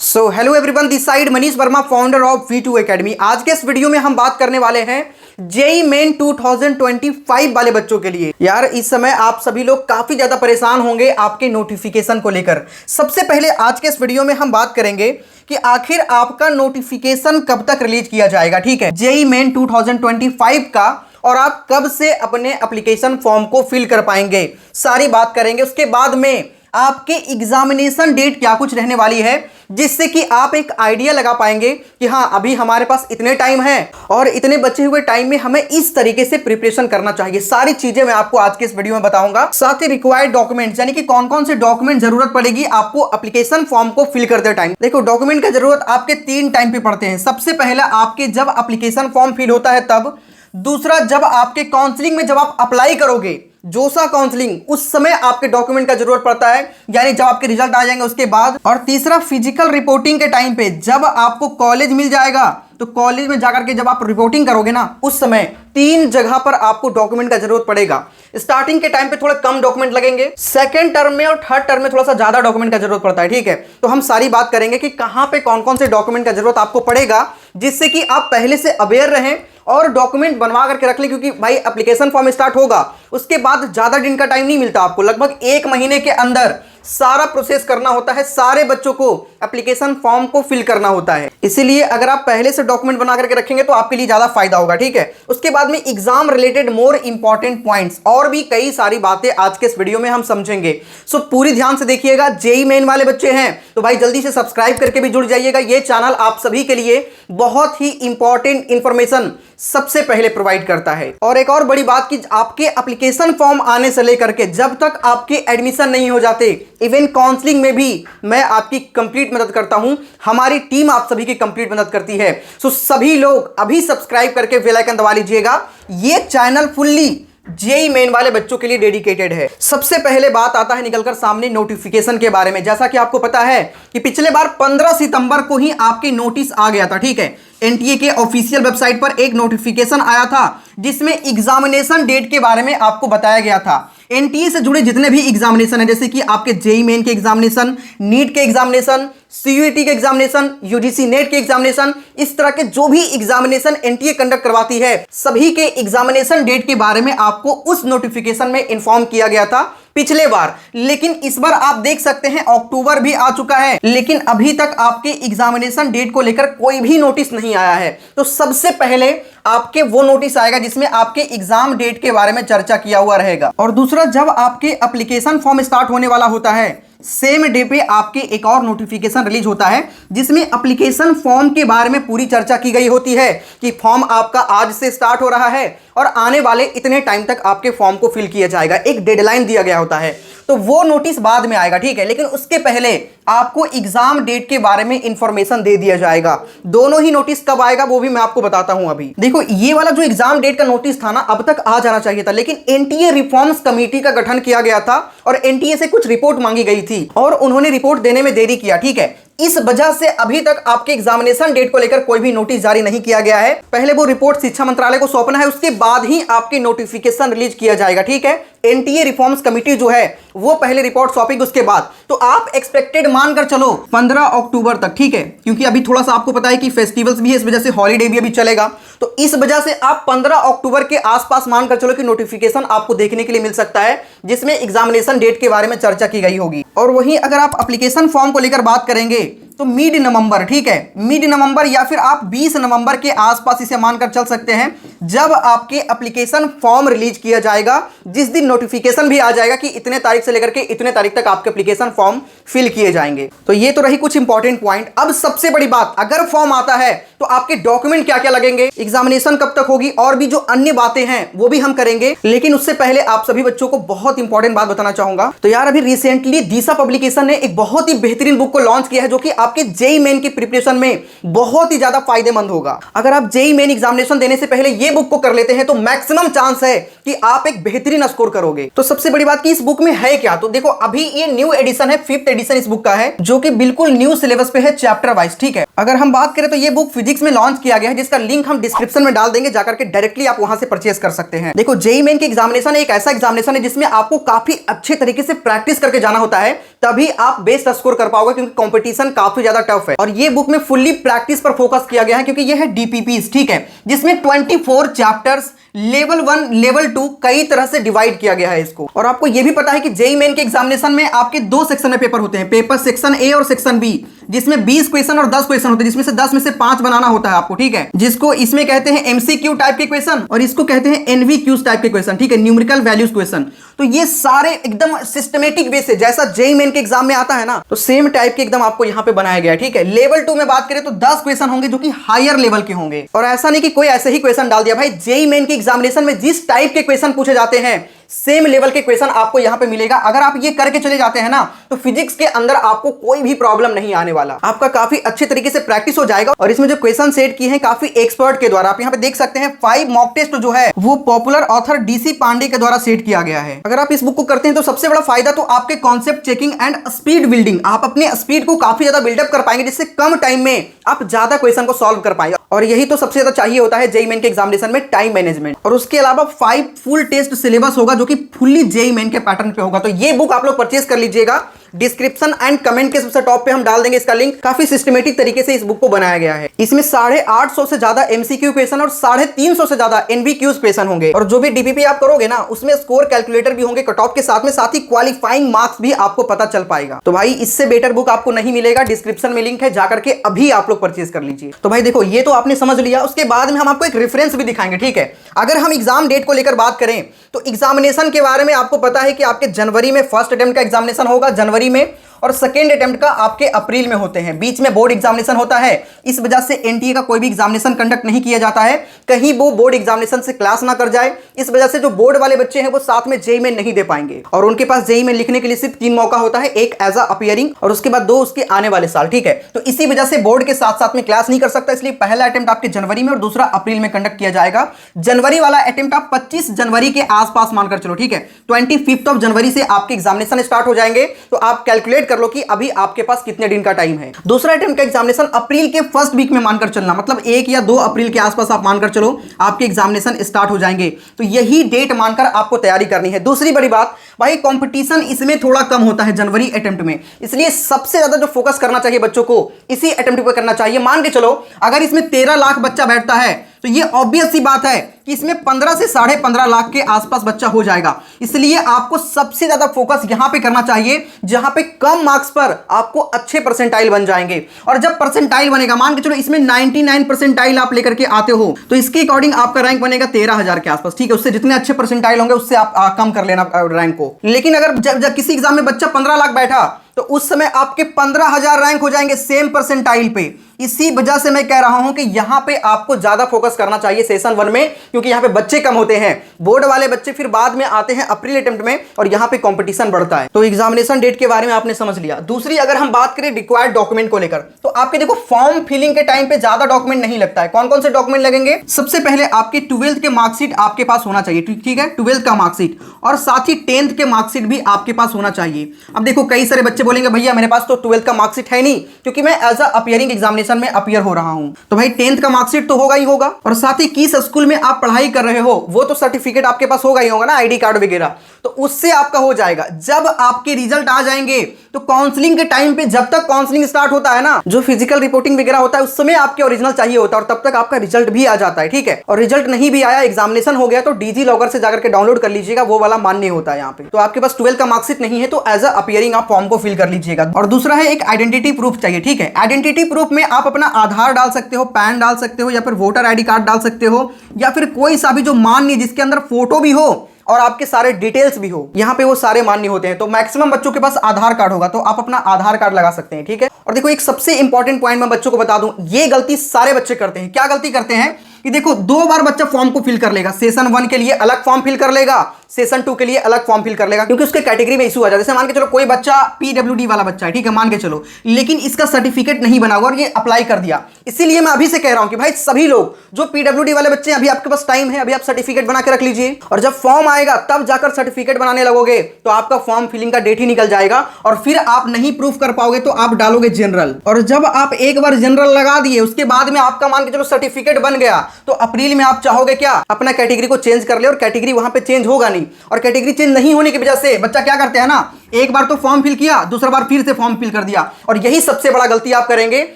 So hello everyone, this side Manish Verma, founder of V2 academy. आज के इस वीडियो में हम बात करने वाले हैं जेईई मेन 2025 वाले बच्चों के लिए। यार इस समय आप सभी लोग काफी ज्यादा परेशान होंगे आपके नोटिफिकेशन को लेकर। सबसे पहले आज के इस वीडियो में हम बात करेंगे कि आखिर आपका नोटिफिकेशन कब तक रिलीज किया जाएगा। ठीक है, जेईई मेन 2025 का, और आप कब से अपने एप्लीकेशन फॉर्म को फिल कर पाएंगे, सारी बात करेंगे। उसके बाद में आपके एग्जामिनेशन डेट क्या कुछ रहने वाली है, जिससे कि आप एक आइडिया लगा पाएंगे कि हाँ अभी हमारे पास इतने टाइम है और इतने बचे हुए टाइम में हमें इस तरीके से प्रिपरेशन करना चाहिए। सारी चीजें मैं आपको आज के इस वीडियो में बताऊंगा। साथ ही रिक्वायर्ड डॉक्यूमेंट्स, यानी कि कौन कौन से डॉक्यूमेंट जरूरत पड़ेगी आपको एप्लीकेशन फॉर्म को फिल करते टाइम। देखो, डॉक्यूमेंट की जरूरत आपके 3 टाइम पे पड़ते हैं। सबसे पहला आपके जब एप्लीकेशन फॉर्म फिल होता है तब, दूसरा जब आपके काउंसलिंग में जब आप अप्लाई करोगे, जोसा काउंसलिंग, उस समय आपके डॉक्यूमेंट का जरूरत पड़ता है, यानी जब आपके रिजल्ट आ जाएंगे उसके बाद, और तीसरा फिजिकल रिपोर्टिंग के टाइम पे जब आपको कॉलेज मिल जाएगा तो कॉलेज में जाकर के जब आप रिपोर्टिंग करोगे ना, उस समय 3 जगह पर आपको डॉक्यूमेंट का जरूरत पड़ेगा। स्टार्टिंग के टाइम पे थोड़े कम डॉक्यूमेंट लगेंगे, सेकंड टर्म में और थर्ड टर्म में थोड़ा सा ज्यादा डॉक्यूमेंट का जरूरत पड़ता है। ठीक है, तो हम सारी बात करेंगे कि कहां पे कौन कौन से डॉक्यूमेंट का जरूरत आपको पड़ेगा, जिससे कि आप पहले से अवेयर रहें और डॉक्यूमेंट बनवा करके रख लें। क्योंकि भाई एप्लीकेशन फॉर्म स्टार्ट होगा, उसके बाद ज्यादा दिन का टाइम नहीं मिलता आपको, लगभग 1 महीने के अंदर सारा प्रोसेस करना होता है, सारे बच्चों को एप्लीकेशन फॉर्म को फिल करना होता है। इसीलिए अगर आप पहले से डॉक्यूमेंट बना करके रखेंगे तो आपके लिए ज्यादा फायदा होगा। ठीक है, उसके बाद में exam related more important points और भी कई सारी बातें आज के इस वीडियो में हम समझेंगे। सो पूरी ध्यान से देखिएगा। जेईई मेन वाले बच्चे हैं तो भाई जल्दी से सब्सक्राइब करके भी जुड़ जाइएगा। ये चैनल आप सभी के लिए बहुत ही इंपॉर्टेंट इंफॉर्मेशन सबसे पहले प्रोवाइड करता है। और एक और बड़ी बात कि आपके एप्लीकेशन फॉर्म आने से लेकर के जब तक आपके एडमिशन नहीं हो जाते, इवन काउंसलिंग में भी मैं आपकी कंप्लीट मदद करता हूं, हमारी टीम आप सभी की कंप्लीट मदद करती है। सो सभी लोग अभी सब्सक्राइब करके बेल आइकन दबा लीजिएगा। ये चैनल फुल्ली जेईई मेन वाले बच्चों के लिए डेडिकेटेड है। सबसे पहले बात आता है निकलकर सामने नोटिफिकेशन के बारे में। जैसा कि आपको पता है कि पिछले बार 15 सितंबर को ही आपके नोटिस आ गया था। ठीक है, एनटीए के ऑफिशियल वेबसाइट पर एक नोटिफिकेशन आया था जिसमें एग्जामिनेशन डेट के बारे में आपको बताया गया था। एनटीए से जुड़े जितने भी एग्जामिनेशन है, जैसे कि आपके जेईई मेन के एग्जामिनेशन, नीट के एग्जामिनेशन, सीयूईटी के एग्जामिनेशन, यूजीसी नेट के एग्जामिनेशन, इस तरह के जो भी एग्जामिनेशन एनटीए कंडक्ट करवाती है, सभी के एग्जामिनेशन डेट के बारे में आपको उस नोटिफिकेशन में इंफॉर्म किया गया था पिछले बार। लेकिन इस बार आप देख सकते हैं अक्टूबर भी आ चुका है, लेकिन अभी तक आपके एग्जामिनेशन डेट को लेकर कोई भी नोटिस नहीं आया है। तो सबसे पहले आपके वो नोटिस आएगा जिसमें आपके एग्जाम डेट के बारे में चर्चा किया हुआ रहेगा। और दूसरा, जब आपके एप्लीकेशन फॉर्म स्टार्ट होने वाला होता है, सेम डे पे आपके एक और नोटिफिकेशन रिलीज होता है जिसमें एप्लीकेशन फॉर्म के बारे में पूरी चर्चा की गई होती है कि फॉर्म आपका आज से स्टार्ट हो रहा है और आने वाले इतने टाइम तक आपके फॉर्म को फिल किया जाएगा। एक डेडलाइन दिया गया होता है, तो वो नोटिस बाद में आएगा। ठीक है, लेकिन उसके पहले आपको एग्जाम डेट के बारे में इंफॉर्मेशन दे दिया जाएगा। दोनों ही नोटिस कब आएगा वो भी मैं आपको बताता हूं। अभी देखो, ये वाला जो एग्जाम डेट का नोटिस था ना, अब तक आ जाना चाहिए था, लेकिन एनटीए रिफॉर्म्स कमेटी का गठन किया गया था और एनटीए से कुछ रिपोर्ट मांगी गई थी और उन्होंने रिपोर्ट देने में देरी किया। ठीक है, इस वजह से अभी तक आपके एग्जामिनेशन डेट को लेकर कोई भी नोटिस जारी नहीं किया गया है। पहले वो रिपोर्ट शिक्षा मंत्रालय को सौंपना है, उसके बाद ही आपकी नोटिफिकेशन रिलीज किया जाएगा। ठीक है, एनटीए रिफॉर्म्स कमेटी जो है वो पहले रिपोर्ट सौंपेगी, उसके बाद। तो आप एक्सपेक्टेड मानकर चलो 15 अक्टूबर तक। ठीक है, क्योंकि अभी थोड़ा सा आपको पता है कि फेस्टिवल्स भी है, इस वजह से हॉलीडे भी अभी चलेगा, तो इस वजह से आप 15 अक्टूबर के आसपास मानकर चलो कि नोटिफिकेशन आपको देखने के लिए मिल सकता है जिसमें एग्जामिनेशन डेट के बारे में चर्चा की गई होगी। और वहीं अगर आप एप्लीकेशन फॉर्म को लेकर बात करेंगे तो मिड नवंबर, ठीक है, मिड नवंबर या फिर आप 20 नवंबर के आसपास इसे मानकर चल सकते हैं, जब आपके एप्लीकेशन फॉर्म रिलीज किया जाएगा, जिस दिन नोटिफिकेशन भी आ जाएगा कि इतने तारीख से लेकर के इतने तारीख तक आपके एप्लीकेशन फॉर्म फिल किए जाएंगे। तो ये तो रही कुछ इंपॉर्टेंट पॉइंट। अब सबसे बड़ी बात, अगर फॉर्म आता है तो आपके डॉक्यूमेंट क्या क्या लगेंगे, एग्जामिनेशन कब तक होगी, और भी जो अन्य बातें हैं वो भी हम करेंगे। लेकिन उससे पहले आप सभी बच्चों को बहुत इंपॉर्टेंट बात बताना चाहूंगा। तो यार अभी रिसेंटली दिशा पब्लिकेशन ने एक बहुत ही बेहतरीन बुक को लॉन्च किया है जो कि आपके जेईई मेन की प्रिपरेशन में बहुत ही ज्यादा फायदेमंद होगा। अगर आप जेईई मेन एग्जामिनेशन देने से पहले ये बुक को कर लेते हैं तो मैक्सिमम चांस है कि आप एक बेहतरीन स्कोर करोगे। तो सबसे बड़ी बात कि इस बुक में है क्या, तो देखो अभी ये न्यू एडिशन है, 5th एडिशन इस बुक का है, जो कि बिल्कुल न्यू सिलेबस पे है, चैप्टर वाइज। ठीक है, अगर हम बात करें तो ये बुक फिजिक्स में लॉन्च किया गया है, जिसका लिंक हम डिस्क्रिप्शन में डाल देंगे, जाकर के डायरेक्टली आप वहां से परचेस कर सकते हैं। देखो, जेईई मेन की एग्जामिनेशन एक ऐसा एग्जामिनेशन है जिसमें आपको काफी अच्छे तरीके से प्रैक्टिस करके जाना होता है, तभी आप बेस्ट स्कोर कर पाओगे, क्योंकि कंपटीशन काफी काफी ज्यादा टफ है। और ये बुक में फुल्ली प्रैक्टिस पर फोकस किया गया है, क्योंकि ये है डीपीपीस, ठीक है, जिसमें 24 चैप्टर्स लेवल 1 लेवल 2 कई तरह से डिवाइड किया गया है इसको। और आपको यह भी पता है कि जेईई मेन के एग्जामिनेशन में आपके 2 सेक्शन में पेपर होते हैं, पेपर सेक्शन ए और सेक्शन बी, जिसमें 20 क्वेश्चन और 10 क्वेश्चन होते हैं, जिसमें से 10 में से 5 बनाना होता है आपको, ठीक है, जिसको इसमें कहते हैं एमसीक्यू टाइप के क्वेश्चन और इसको कहते हैं एनवीक्यूज टाइप के क्वेश्चन, ठीक है, न्यूमेरिकल वैल्यूज क्वेश्चन। तो ये सारे एकदम सिस्टमेटिक वे से, जैसा जेईई मेन के एग्जाम में आता है ना, तो सेम टाइप के एकदम आपको यहां पे बनाया गया है, ठीक है। लेवल 2 में बात करें तो 10 क्वेश्चन होंगे जो कि हायर लेवल के होंगे। और ऐसा नहीं कि कोई ऐसे ही क्वेश्चन डाल दिया, भाई जेईई मेन के एग्जामिनेशन में जिस टाइप के क्वेश्चन पूछे जाते हैं सेम लेवल के क्वेश्चन आपको यहां पे मिलेगा। अगर आप ये करके चले जाते हैं ना, तो फिजिक्स के अंदर आपको कोई भी प्रॉब्लम नहीं आने वाला, आपका काफी अच्छे तरीके से प्रैक्टिस हो जाएगा। और इसमें जो क्वेश्चन सेट किए हैं काफी एक्सपर्ट के द्वारा, आप यहां पे देख सकते हैं 5 मॉक टेस्ट जो है वो पॉपुलर ऑथर डीसी पांडे के द्वारा सेट किया गया है। अगर आप इस बुक को करते हैं तो सबसे बड़ा फायदा तो आपके concept checking and speed building, आप अपने स्पीड को काफी ज्यादा बिल्डअप कर पाएंगे, जिससे कम टाइम में आप ज्यादा क्वेश्चन को सॉल्व कर पाएंगे। और यही तो सबसे ज्यादा चाहिए होता है जेईई मेन के एग्जामिनेशन में, टाइम मैनेजमेंट। और उसके अलावा 5 फुल टेस्ट सिलेबस होगा जो कि फुल्ली जेईई मेन के पैटर्न पे होगा। तो ये बुक आप लोग परचेज कर लीजिएगा, डिस्क्रिप्शन एंड कमेंट के सबसे टॉप पे हम डाल देंगे इसका लिंक। काफी सिस्टमेटिक तरीके से इस बुक को बनाया गया है। इसमें 850 से ज्यादा एमसीक्यू क्वेश्चन और 350 से ज्यादा एनवीक्यूज क्वेश्चन होंगे। और जो भी डीपीपी आप करोगे ना, उसमें स्कोर कैलकुलेटर भी होंगे कट ऑफ के साथ में, साथ ही क्वालिफाइंग मार्क्स भी आपको पता चल पाएगा। तो भाई इससे बेटर बुक आपको नहीं मिलेगा, डिस्क्रिप्शन में लिंक है, जाकर के अभी आप लोग परचेज कर लीजिए। तो भाई देखो, ये तो आपने समझ लिया, उसके बाद में हम आपको एक रेफरेंस भी दिखाएंगे, ठीक है। अगर हम एग्जाम डेट को लेकर बात करें तो एग्जामिनेशन के बारे में आपको पता है कि आपके जनवरी में फर्स्ट अटेम्प्ट का एग्जामिनेशन होगा, जनवरी में, और सेकेंड अटेम्प्ट का आपके अप्रैल में होते हैं। बीच में बोर्ड एग्जामिनेशन होता है, इस वजह से एनटीए का कोई भी एग्जामिनेशन कंडक्ट नहीं किया जाता है, कहीं वो बोर्ड एग्जामिनेशन से क्लास ना कर जाए। इस वजह से जो बोर्ड वाले बच्चे हैं वो साथ में जेईई में नहीं दे पाएंगे, और उनके पास जेईई में लिखने के लिए सिर्फ 3 मौका होता है, एक एज अ अपीयरिंग और उसके बाद 2 उसके आने वाले साल, ठीक है। तो इसी वजह से बोर्ड के साथ साथ में क्लास नहीं कर सकता, इसलिए पहला अटेम्प्ट आपके जनवरी में और दूसरा अप्रैल में कंडक्ट किया जाएगा। जनवरी वाला अटेम्प्ट आप 25 जनवरी के आसपास मानकर चलो, ठीक है। 25 जनवरी से आपके एग्जामिनेशन स्टार्ट हो जाएंगे। तो आप कैलकुलेट कर लो कि अभी आपके पास कितने दिन का टाइम है। दूसरा अटेम्प्ट का एग्जामिनेशन अप्रैल के फर्स्ट वीक में मानकर चलना, मतलब 1 या 2 अप्रैल के आसपास आप मानकर चलो आपके एग्जामिनेशन स्टार्ट हो जाएंगे। तो यही डेट मानकर आपको तैयारी करनी है। दूसरी बड़ी बात भाई, कंपटीशन इसमें थोड़ा कम होता है जनवरी अटेम्प्ट में, इसलिए सबसे ज्यादा जो फोकस करना चाहिए बच्चों को इसी अटेम्प्ट पर करना चाहिए। मान के चलो अगर इसमें 13 लाख बच्चा बैठता है तो ये ऑब्वियस सी बात है कि इसमें 15 से 15.5 लाख के आसपास बच्चा हो जाएगा। इसलिए आपको सबसे ज्यादा फोकस यहां पे करना चाहिए जहां पे कम मार्क्स पर आपको अच्छे परसेंटाइल बन जाएंगे। और जब परसेंटाइल बनेगा, मान के चलो इसमें 99 परसेंटाइल आप लेकर के आते हो, तो इसके अकॉर्डिंग आपका रैंक बनेगा 13,000 के आसपास, ठीक है। उससे जितने अच्छे परसेंटाइल होंगे उससे आप कम कर लेना रैंक को। लेकिन अगर जब किसी एग्जाम में बच्चा 15 लाख बैठा तो उस समय आपके 15,000 रैंक हो जाएंगे सेम परसेंटाइल पे। इसी वजह से मैं कह रहा हूं कि यहां पे आपको ज्यादा फोकस करना चाहिए सेशन 1 में, क्योंकि यहां पे बच्चे कम होते हैं। बोर्ड वाले बच्चे फिर बाद में आते हैं अप्रैल अटेम्प्ट में, और यहां पे कंपटीशन बढ़ता है। तो एग्जामिनेशन डेट के बारे में आपने समझ लिया। दूसरी अगर हम बात करें रिक्वायर्ड डॉक्यूमेंट को लेकर, तो आपके देखो फॉर्म फिलिंग के टाइम पे ज्यादा डॉक्यूमेंट नहीं लगता है। कौन कौन से डॉक्यूमेंट लगेंगे? सबसे पहले आपके 12th के मार्कशीट आपके पास होना चाहिए, ठीक है, 12th का मार्कशीट, और साथ ही 10th के मार्कशीट भी आपके पास होना चाहिए। अब देखो कई सारे बच्चे बोलेंगे भैया मेरे पास तो 12th का मार्कशीट है नहीं, क्योंकि मैं एज अ अपीयरिंग एग्जामिनेशन में अपीयर हो रहा हूं। तो भाई 10th का मार्कशीट तो होगा ही होगा, और साथ ही किस स्कूल में आप पढ़ाई कर रहे हो वो तो सर्टिफिकेट आपके पास होगा ही होगा ना, आईडी कार्ड वगैरह, तो उससे आपका हो जाएगा। जब आपके रिजल्ट आ जाएंगे तो काउंसलिंग के टाइम पे, जब तक काउंसलिंग स्टार्ट होता है ना, जो फिजिकल रिपोर्टिंग वगैरह होता है उस समय आपके ओरिजिनल चाहिए होता है, और तब तक आपका रिजल्ट भी आ जाता है, ठीक है। और रिजल्ट नहीं भी आया, एग्जामिनेशन हो गया, तो डीजी लॉकर से जाकर के डाउनलोड कर लीजिएगा, वो वाला मान्य होता है यहाँ पे। तो आपके पास 12th का मार्कशीट नहीं है तो एज अ अपीयरिंग आप फॉर्म को फिल कर लीजिएगा। और दूसरा है एक आइडेंटिटी प्रूफ चाहिए, ठीक है। आइडेंटिटी प्रूफ में आप अपना आधार डाल सकते हो, पैन डाल सकते हो, या फिर वोटर आईडी कार्ड डाल सकते हो, या फिर कोई सा भी जो मान्य, जिसके अंदर फोटो भी हो और आपके सारे डिटेल्स भी हो, यहाँ पे वो सारे मान्य होते हैं। तो मैक्सिमम बच्चों के पास आधार कार्ड होगा, तो आप अपना आधार कार्ड लगा सकते हैं, ठीक है। और देखो एक सबसे इंपॉर्टेंट पॉइंट मैं बच्चों को बता दूं, ये गलती सारे बच्चे करते हैं। क्या गलती करते हैं कि देखो 2 बार बच्चा फॉर्म को फिल कर लेगा, सेशन 1 के लिए अलग फॉर्म फिल कर लेगा, सेशन 2 के लिए अलग फॉर्म फिल कर लेगा, क्योंकि उसके कैटेगरी में इशू आ जाता है। जैसे मान के चलो कोई बच्चा पीडब्ल्यूडी वाला बच्चा है, ठीक है, मान के चलो, लेकिन इसका सर्टिफिकेट नहीं बना हुआ और ये अप्लाई कर दिया। इसीलिए मैं अभी से कह रहा हूं कि भाई सभी लोग जो पीडब्ल्यूडी वाले बच्चे हैं, अभी आपके पास टाइम है, अभी आप सर्टिफिकेट बना के रख लीजिए, और जब फॉर्म आएगा तब जाकर सर्टिफिकेट बनाने लगोगे तो आपका फॉर्म फिलिंग का डेट ही निकल जाएगा, और फिर आप नहीं प्रूफ कर पाओगे तो आप डालोगे जनरल। और जब आप एक बार जनरल लगा दिए, उसके बाद में आपका मान के चलो सर्टिफिकेट बन गया, तो अप्रैल में आप चाहोगे क्या, अपना कैटेगरी को चेंज कर ले, और कैटेगरी वहां पे चेंज होगा नहीं। और कैटेगरी चेंज नहीं होने की वजह से बच्चा क्या करते हैं ना, एक बार तो फॉर्म फिल किया, दूसरा बार फिर से फॉर्म फिल कर दिया, और यही सबसे बड़ा गलती आप करेंगे।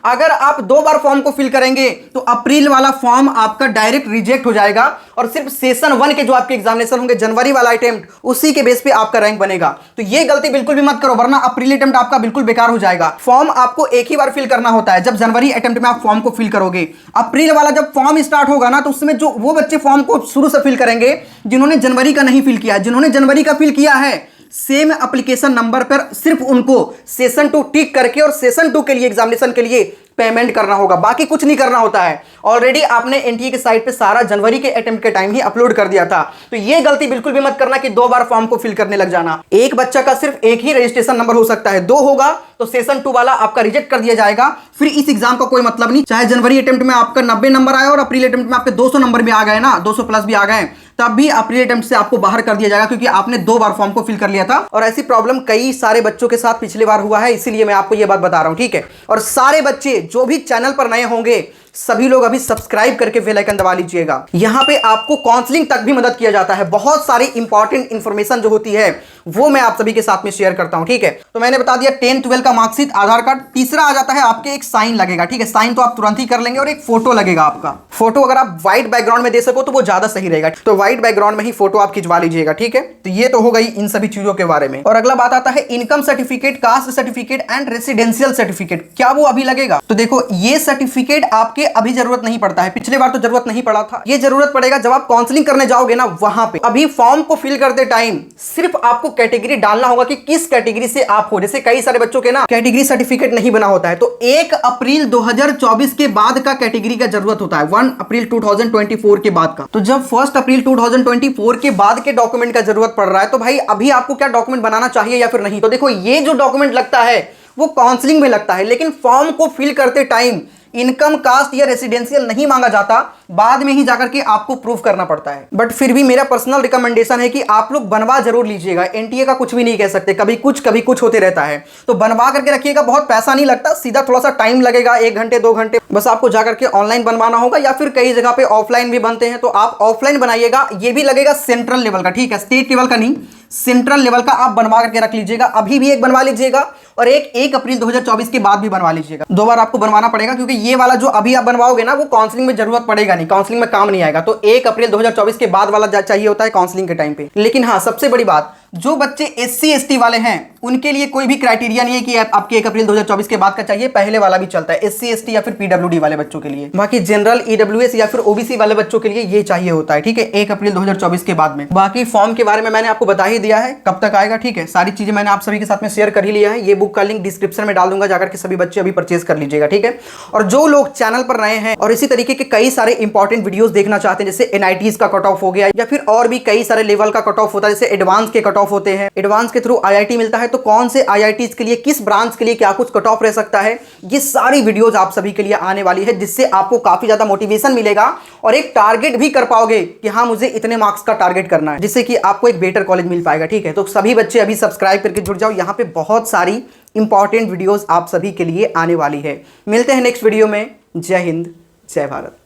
अगर आप 2 बार फॉर्म को फिल करेंगे तो अप्रैल वाला फॉर्म आपका डायरेक्ट रिजेक्ट हो जाएगा, और सिर्फ सेशन 1 के जो आपके एग्जामिनेशन होंगे, जनवरी वाला अटेम्प्ट, उसी के बेस पे आपका रैंक बनेगा। तो ये गलती बिल्कुल भी मत करो, वरना अप्रैल अटेम्प्ट आपका बिल्कुल बेकार हो जाएगा। फॉर्म आपको एक ही बार फिल करना होता है, जब जनवरी अटेम्प्ट में आप फॉर्म को फिल करोगे। अप्रैल वाला जब फॉर्म स्टार्ट होगा ना, तो उसमें जो वो बच्चे फॉर्म को शुरू से फिल करेंगे जिन्होंने जनवरी का नहीं फिल किया, जिन्होंने जनवरी का फिल किया है, सेम एप्लीकेशन नंबर पर सिर्फ उनको सेशन 2 टिक करके और सेशन 2 के लिए एग्जामिनेशन के लिए पेमेंट करना होगा, बाकी कुछ नहीं करना होता है। ऑलरेडी आपने एनटीए के साइट पे सारा जनवरी के अटेम्प्ट के टाइम ही अपलोड कर दिया था। तो ये गलती बिल्कुल भी मत करना कि 2 बार फॉर्म को फिल करने लग जाना। एक बच्चा का सिर्फ एक ही रजिस्ट्रेशन नंबर हो सकता है, 2 होगा तो सेशन 2 वाला आपका रिजेक्ट कर दिया जाएगा। फिर इस एग्जाम का कोई मतलब नहीं, चाहे जनवरी अटेम्प्ट में आपका 90 नंबर आया और अप्रैल अटेम्प्ट में आपके 200 नंबर भी आ गए ना, 200 प्लस भी आ गए, तब भी अप्रैल अटेम्प्ट से आपको बाहर कर दिया जाएगा, क्योंकि आपने 2 बार फॉर्म को फिल कर लिया था। और ऐसी प्रॉब्लम कई सारे बच्चों के साथ पिछली बार हुआ है, इसीलिए मैं आपको यह बात बता रहा हूं, ठीक है। और सारे बच्चे जो भी चैनल पर नए होंगे, सभी लोग अभी सब्सक्राइब करके बेल आइकन दबा लीजिएगा। यहां पे आपको काउंसलिंग तक भी मदद किया जाता है, बहुत सारी इंपॉर्टेंट इंफॉर्मेशन जो होती है वो मैं आप सभी के साथ में शेयर करता हूं, ठीक है। तो मैंने बता दिया 10th 12th का मार्कशीट, आधार कार्ड। तीसरा आ जाता है आपके एक साइन लगेगा, ठीक है। साइन तो आप तुरंत ही कर लेंगे, और एक फोटो लगेगा आपका। फोटो अगर आप व्हाइट बैकग्राउंड में दे सको तो वो ज्यादा सही रहेगा, तो व्हाइट बैकग्राउंड में ही फोटो आप खिंचवा लीजिएगा, ठीक है। तो ये तो हो गई इन सभी चीजों के बारे में। और अगला बात आता है income certificate, caste certificate and residential certificate. क्या वो अभी लगेगा? तो देखो, ये सर्टिफिकेट आपके अभी जरूरत नहीं पड़ता है, पिछले बार तो जरूरत नहीं पड़ा था। ये जरूरत पड़ेगा जब आप काउंसलिंग करने जाओगे ना, वहां पे। अभी फॉर्म को फिल करते टाइम सिर्फ आपको कैटेगरी डालना होगा कि किस कैटेगरी से आप हो। जैसे कई सारे बच्चों के ना कैटेगरी सर्टिफिकेट नहीं बना होता है, तो 1 अप्रैल 2024 के बाद का कैटेगरी का जरूरत होता है, 1 अप्रैल 2024 के बाद का। तो जब 1 अप्रैल 2024 के बाद के डॉक्यूमेंट का जरूरत पड़ रहा है, तो भाई अभी आपको क्या डॉक्यूमेंट बनाना चाहिए या फिर नहीं? तो देखो, ये जो डॉक्यूमेंट लगता है वो काउंसलिंग में लगता है, लेकिन फॉर्म को फिल करते टाइम इनकम, कास्ट या रेसिडेंशियल नहीं मांगा जाता, बाद में ही जाकर के आपको प्रूफ करना पड़ता है। बट फिर भी मेरा पर्सनल रिकमेंडेशन है कि आप लोग बनवा जरूर लीजिएगा। एनटीए का कुछ भी नहीं कह सकते, कभी कुछ होते रहता है, तो बनवा करके रखिएगा। बहुत पैसा नहीं लगता, सीधा थोड़ा सा टाइम लगेगा, 1 घंटे 2 घंटे, बस आपको जाकर के ऑनलाइन बनवाना होगा, या फिर कई जगह पे ऑफलाइन भी बनते हैं, तो आप ऑफलाइन बनाइएगा। ये भी लगेगा सेंट्रल लेवल का, ठीक है, स्टेट लेवल का नहीं, सेंट्रल लेवल का आप बनवा करके रख लीजिएगा। अभी भी एक बनवा लीजिएगा, और एक 1 अप्रैल 2024 के बाद भी बनवा लीजिएगा। 2 बार आपको बनवाना पड़ेगा, क्योंकि ये वाला जो अभी आप बनवाओगे ना, वो काउंसलिंग में जरूरत पड़ेगा नहीं, काउंसलिंग में काम नहीं आएगा। तो 1 अप्रैल 2024 के बाद वाला चाहिए होता है काउंसलिंग के टाइम पे। लेकिन हाँ, सबसे बड़ी बात, जो बच्चे SC ST वाले हैं उनके लिए कोई भी क्राइटेरिया नहीं है कि आपके 1 अप्रैल 2024 के बाद का चाहिए, पहले वाला भी चलता है, SC ST या फिर PWD वाले बच्चों के लिए। बाकी जनरल, EWS या फिर OBC वाले बच्चों के लिए ये चाहिए होता है, ठीक है, 1 अप्रैल 2024 के बाद में। बाकी फॉर्म के बारे में मैंने आपको बता ही दिया है, कब तक आएगा, ठीक है, सारी चीजें मैंने आप सभी के साथ में शेयर कर ही लिया है। ये बुक का लिंक डिस्क्रिप्शन में डाल दूंगा, जाकर के सभी बच्चे अभी परचेज कर लीजिएगा, ठीक है। और जो लोग चैनल पर नए हैं और इसी तरीके के कई सारे इंपॉर्टेंट वीडियोस देखना चाहते हैं, जैसे NITs का कट ऑफ हो गया, या फिर और भी कई सारे लेवल का कट ऑफ होता है, जैसे एडवांस के कट ऑफ होते हैं, एडवांस के थ्रू IIT मिलता है, तो कौन से IITs के लिए, किस ब्रांच के लिए क्या कुछ कट ऑफ रह सकता है, ये सारी वीडियोस आप सभी के लिए आने वाली है, जिससे आपको काफी ज्यादा मोटिवेशन मिलेगा और एक टारगेट भी कर पाओगे कि हाँ, मुझे इतने मार्क्स का टारगेट करना है, जिससे कि आपको एक बेटर कॉलेज मिल पाएगा, ठीक है। तो सभी बच्चे अभी सब्सक्राइब करके जुड़ जाओ, यहाँ पे बहुत सारी इंपॉर्टेंट वीडियोस आप सभी के लिए आने वाली है। मिलते हैं नेक्स्ट वीडियो में। जय हिंद, जय भारत।